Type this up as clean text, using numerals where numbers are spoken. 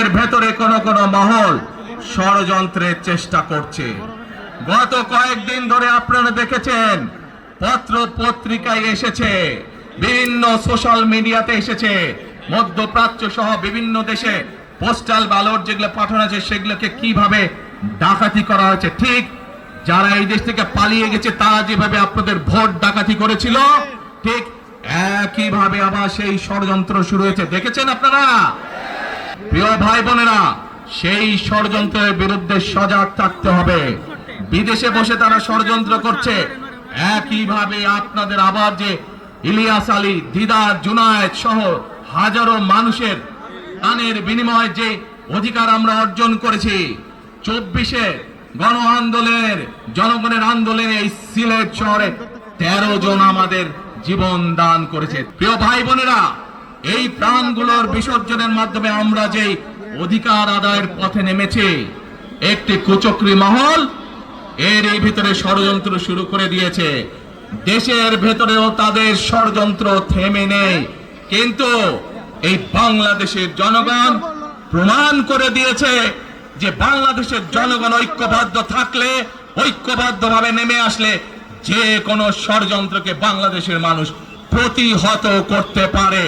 দেশের ভেতরে কোন কোন মহল ষড়যন্ত্রের চেষ্টা করছে। গত কয়েকদিন ধরে আপনারা দেখেছেন, পত্র পত্রিকায় এসেছে, বিভিন্ন সোশ্যাল মিডিয়াতে এসেছে, মধ্যপ্রাচ্য সহ বিভিন্ন দেশে পোস্টাল ব্যালট যেগুলো পাঠানো আছে সেগুলোকে কিভাবে ডাকাতি করা হয়েছে। ঠিক যারা এই দেশ থেকে পালিয়ে গেছে তারা যেভাবে আপনাদের ভোট ডাকাতি করেছিল, ঠিক একইভাবে আবার সেই ষড়যন্ত্র শুরু হয়েছে। দেখেছেন আপনারা? প্রিয় ভাই বোনেরা, সেই ষড়যন্ত্রের বিরুদ্ধে সজাগ থাকতে হবে। বিদেশে বসে তারা ষড়যন্ত্র করছে, একইভাবে আপনাদের আবার যে ইলিয়াস আলী, দিদার, জুনায়েদ সহ হাজারো মানুষের প্রাণের বিনিময়ে যে অধিকার আমরা অর্জন করেছি, 24-এ গণ আন্দোলনের, জনগণের আন্দোলনে এই সিলেট শহরে 13 জন আমাদের জীবন দান করেছে। প্রিয় ভাই বোনেরা, এই প্রাণগুলোর বিসর্জনের মাধ্যমে আমরা যে অধিকার আদায়ের পথে নেমেছি, একটি কুচক্রী মহল এর এই ভিতরে ষড়যন্ত্র শুরু করে দিয়েছে। দেশের ভেতরেও তাদের ষড়যন্ত্র থেমে নেই, কিন্তু এই বাংলাদেশের জনগণ প্রমাণ করে দিয়েছে যে বাংলাদেশের জনগণ ঐক্যবদ্ধ থাকলে, ঐক্যবদ্ধভাবে নেমে আসলে যে কোনো ষড়যন্ত্রকে বাংলাদেশের মানুষ প্রতিহত করতে পারে।